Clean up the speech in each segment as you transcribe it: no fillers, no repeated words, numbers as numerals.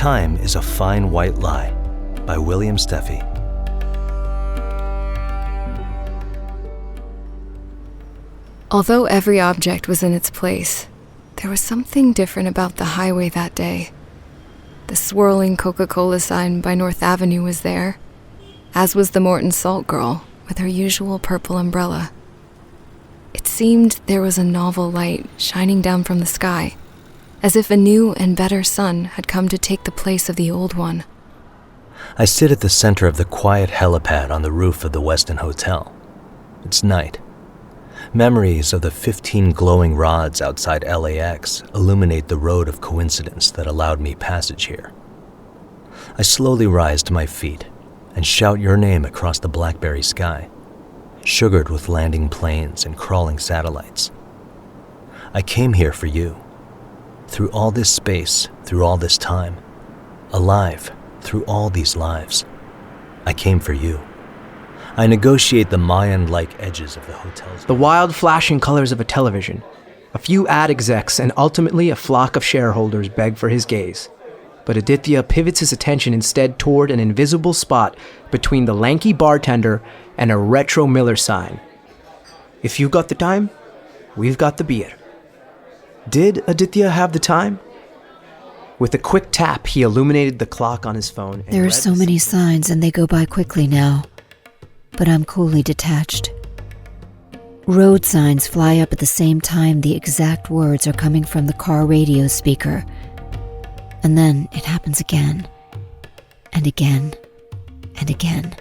Time is a Fine White Lie by William Steffey. Although every object was in its place, there was something different about the highway that day. The swirling Coca-Cola sign by North Avenue was there, as was the Morton Salt girl with her usual purple umbrella. It seemed there was a novel light shining down from the sky, as if a new and better sun had come to take the place of the old one. I sit at the center of the quiet helipad on the roof of the Westin Hotel. It's night. Memories of the 15 glowing rods outside LAX illuminate the road of coincidence that allowed me passage here. I slowly rise to my feet and shout your name across the blackberry sky, sugared with landing planes and crawling satellites. I came here for you. Through all this space, through all this time, alive through all these lives, I came for you. I negotiate the Mayan-like edges of the hotel's... The wild flashing colors of a television. A few ad execs and ultimately a flock of shareholders beg for his gaze. But Aditya pivots his attention instead toward an invisible spot between the lanky bartender and a retro Miller sign. If you've got the time, we've got the beer. Did Aditya have the time? With a quick tap, he illuminated the clock on his phone. There are so many signs and they go by quickly now. But I'm coolly detached. Road signs fly up at the same time the exact words are coming from the car radio speaker. And then it happens again, and again, and again,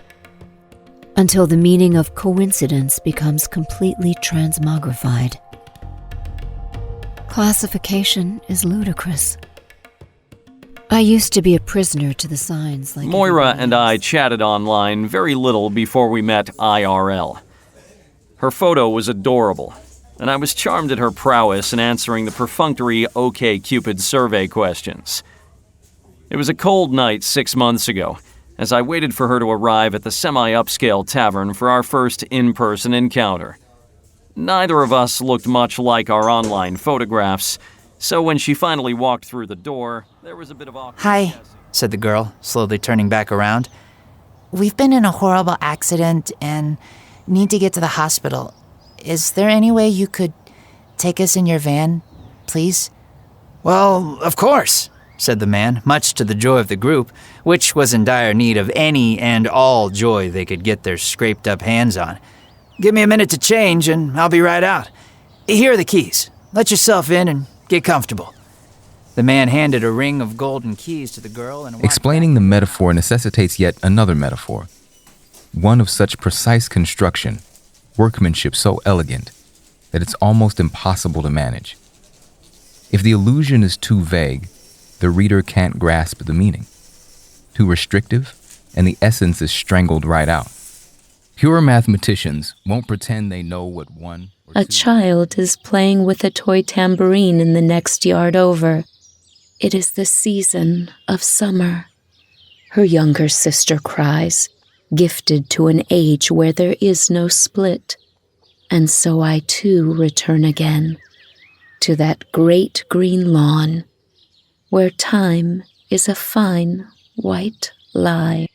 until the meaning of coincidence becomes completely transmogrified. Classification is ludicrous. I used to be a prisoner to the signs like Moira and I chatted online very little before we met IRL. Her photo was adorable, and I was charmed at her prowess in answering the perfunctory OkCupid survey questions. It was a cold night 6 months ago, as I waited for her to arrive at the semi-upscale tavern for our first in-person encounter. Neither of us looked much like our online photographs, so when she finally walked through the door, there was a bit of awkward "Hi," said the girl, slowly turning back around. "We've been in a horrible accident and need to get to the hospital. Is there any way you could take us in your van, please?" "Well, of course," said the man, much to the joy of the group, which was in dire need of any and all joy they could get their scraped-up hands on. "Give me a minute to change, and I'll be right out. Here are the keys. Let yourself in and get comfortable." The man handed a ring of golden keys to the girl and... Explaining the metaphor necessitates yet another metaphor. One of such precise construction, workmanship so elegant, that it's almost impossible to manage. If the illusion is too vague, the reader can't grasp the meaning. Too restrictive, and the essence is strangled right out. Pure mathematicians won't pretend they know what one or A two... child is playing with a toy tambourine in the next yard over. It is the season of summer. Her younger sister cries, gifted to an age where there is no split. And so I too return again to that great green lawn where time is a fine white lie.